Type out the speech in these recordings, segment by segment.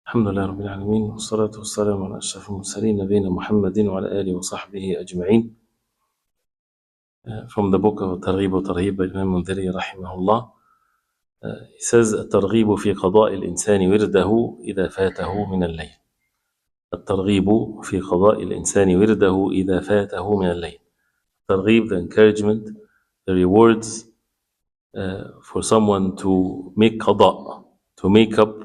الحمد لله رب العالمين والصلاة والسلام على أشرف المرسلين نبينا محمد وعلى آله وصحبه أجمعين. From the book of Targhib والترهيب by Imam Al-Mundhiri rahimullah, he says الترغيب في قضاء الإنسان ورده إذا فاته من الليل. الترغيب في قضاء الإنسان ورده إذا فاته من الليل. Targhib, the encouragement, the rewards for someone to make qada, to make up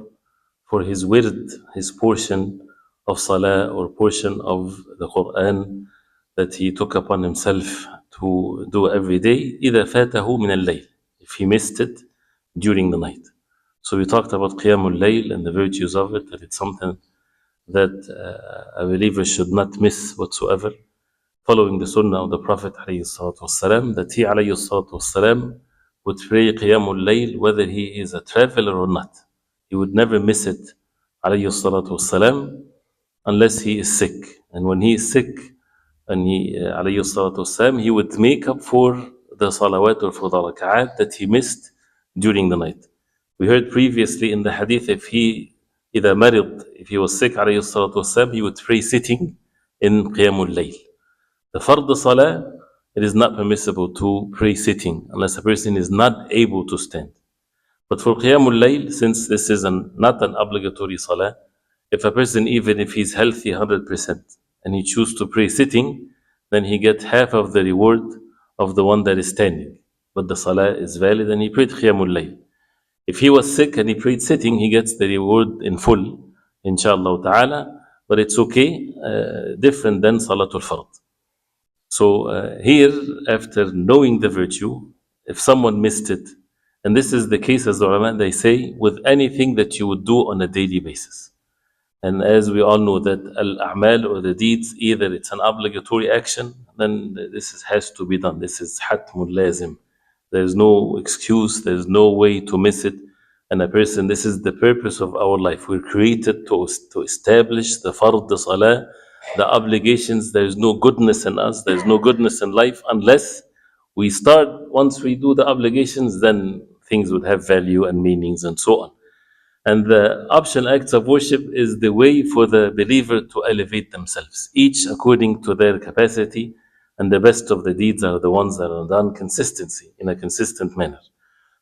for his wird, his portion of salah or portion of the Qur'an that he took upon himself to do every day, إذا فاته من الليل, if he missed it during the night. So we talked about Qiyamul Layl and the virtues of it, that it's something that a believer should not miss whatsoever, following the sunnah of the Prophet ﷺ, that he ﷺ would pray Qiyamul Layl whether he is a traveler or not. He would never miss it ﷺ unless he is sick. And when he is sick, and he would make up for the salawat or for the rak'at that he missed during the night. We heard previously in the hadith, if he was sick ﷺ, he would pray sitting in Qiyamul Layl. The fard salah, it is not permissible to pray sitting unless a person is not able to stand. But for Qiyamul Layl, since this is not an obligatory salah, if a person, even if he's healthy 100%, and he chooses to pray sitting, then he gets half of the reward of the one that is standing. But the salah is valid and he prayed Qiyamul Layl. If he was sick and he prayed sitting, he gets the reward in full, inshallah ta'ala, but it's okay, different than Salatul Fard. So here, after knowing the virtue, if someone missed it, and this is the case, as the ulama, they say, with anything that you would do on a daily basis. And as we all know that al-a'mal, or the deeds, either it's an obligatory action, then this has to be done. This is hatmul lazim. There's no excuse, there's no way to miss it. And a person, this is the purpose of our life. We're created to establish the fard, the salah, the obligations. There's no goodness in us, there's no goodness in life unless we start. Once we do the obligations, then things would have value and meanings and so on. And the optional acts of worship is the way for the believer to elevate themselves, each according to their capacity, and the best of the deeds are the ones that are done consistency, in a consistent manner.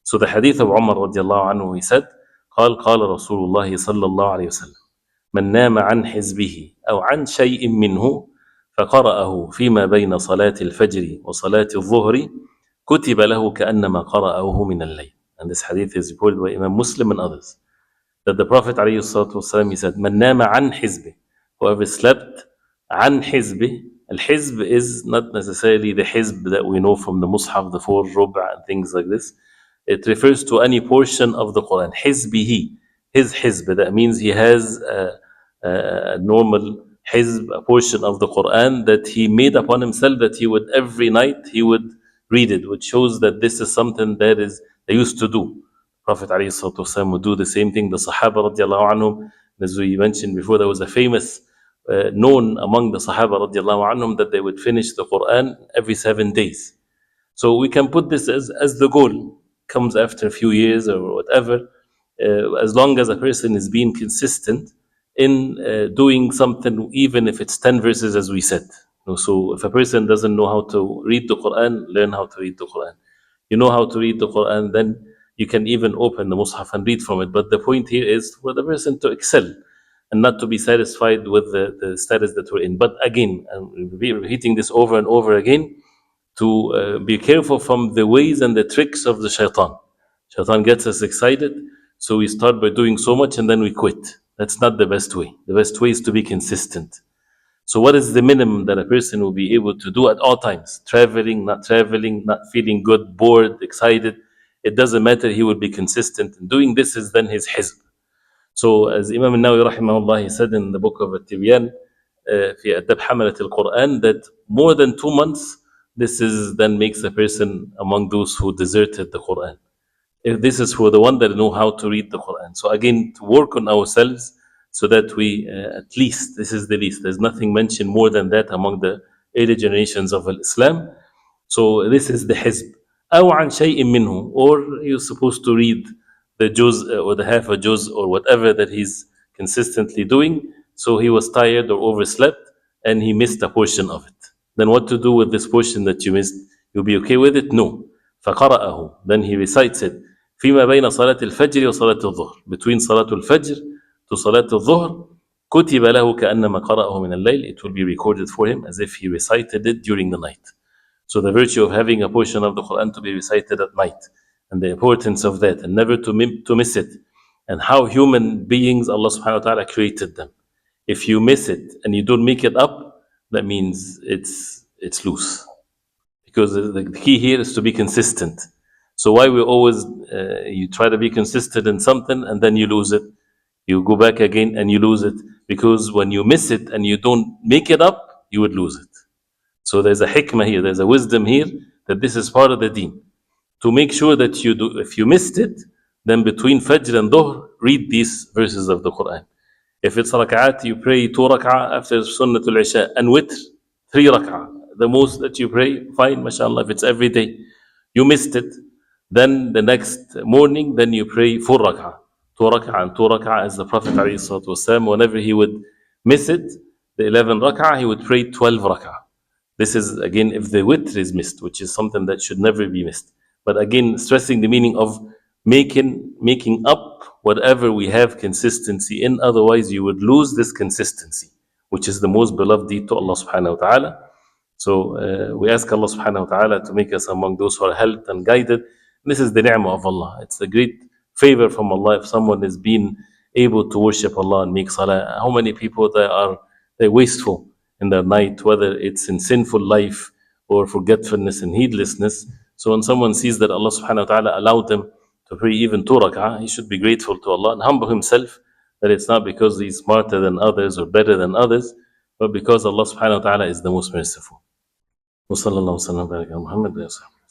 So the hadith of Umar radiallahu anhu, he said, قال رسول الله صلى الله عليه وسلم من نام عن حزبه أو عن شيء منه فقرأه فيما بين صلاة الفجر وصلاة الظهر كتب له كأنما قرأه من الليل. And this hadith is reported by Imam Muslim and others. That the Prophet ﷺ, he said, من نام عن حزبه, whoever slept عن حزبه. Al-hizb is not necessarily the hizb that we know from the Mus'haf, the 4 ruba and things like this. It refers to any portion of the Quran. Hizbihi, his hizb, that means he has a normal hizb, a portion of the Quran that he made upon himself, that he would every night he would read it, which shows that this is something that is they used to do. Prophet ﷺ would do the same thing. The Sahaba radiallahu anhum, as we mentioned before, there was a famous known among the Sahaba radiallahu anhum that they would finish the Quran every 7 days. So we can put this as the goal. Comes after a few years or whatever, as long as a person is being consistent in doing something, even if it's 10 verses, as we said. So if a person doesn't know how to read the Quran, learn how to read the Quran. You know how to read the Quran, then you can even open the Mus'haf and read from it. But the point here is for the person to excel and not to be satisfied with the status that we're in. But again, and we'll be repeating this over and over again, to be careful from the ways and the tricks of the shaitan. Shaitan gets us excited, so we start by doing so much and then we quit. That's not the best way. The best way is to be consistent. So what is the minimum that a person will be able to do at all times? Traveling, not feeling good, bored, excited. It doesn't matter, he will be consistent. And doing this is then his hizb. So as Imam Al-Nawawi rahimahullah, he said in the book of At-Tibyan, في أدب حملة القرآن, that more than 2 months, this is then makes a person among those who deserted the Quran. If this is for the one that know how to read the Quran. So again, to work on ourselves so that we, at least, this is the least. There's nothing mentioned more than that among the early generations of Islam. So this is the hizb. أو عن شيء منه, or you're supposed to read the juz or the half a juz or whatever that he's consistently doing, so he was tired or overslept and he missed a portion of it. Then what to do with this portion that you missed? You'll be okay with it? No. فقرأه, then he recites it. فيما بين صلاة الفجر وصلاة الظهر, between صلاة الفجر to صلاة الظهر, كتب له كأنما قرأه من الليل, it will be recorded for him as if he recited it during the night. So the virtue of having a portion of the Qur'an to be recited at night, and the importance of that, and never to miss it, and how human beings Allah subhanahu wa ta'ala created them. If you miss it and you don't make it up, that means it's loose. Because the key here is to be consistent. So why we always, you try to be consistent in something and then you lose it. You go back again and you lose it. Because when you miss it and you don't make it up, you would lose it. So there's a hikmah here, there's a wisdom here, that this is part of the deen. To make sure that you do, if you missed it, then between Fajr and Dhuhr, read these verses of the Qur'an. If it's rak'at, you pray 2 rak'ah after Sunnatul Isha, and witr, 3 rak'ah. The most that you pray, fine, mashallah, if it's every day. You missed it, then the next morning, then you pray 4 rak'ah. 2 rak'ah and 2 rak'ah, as the Prophet ﷺ, whenever he would miss it, the 11 rak'ah, he would pray 12 rak'ah. This is, again, if the witr is missed, which is something that should never be missed. But again, stressing the meaning of making up whatever we have consistency in, otherwise you would lose this consistency, which is the most beloved deed to Allah subhanahu wa ta'ala. So we ask Allah subhanahu wa ta'ala to make us among those who are helped and guided. This is the ni'mah of Allah. It's a great favor from Allah if someone is being able to worship Allah and make salah. How many people they're wasteful in their night, whether it's in sinful life or forgetfulness and heedlessness. So when someone sees that Allah subhanahu wa ta'ala allowed them to pray even 2 rak'ah, he should be grateful to Allah and humble himself, that it's not because he's smarter than others or better than others, but because Allah subhanahu wa ta'ala is the most merciful. وصلى الله وسلم وبارك على محمد وآله وصحبه.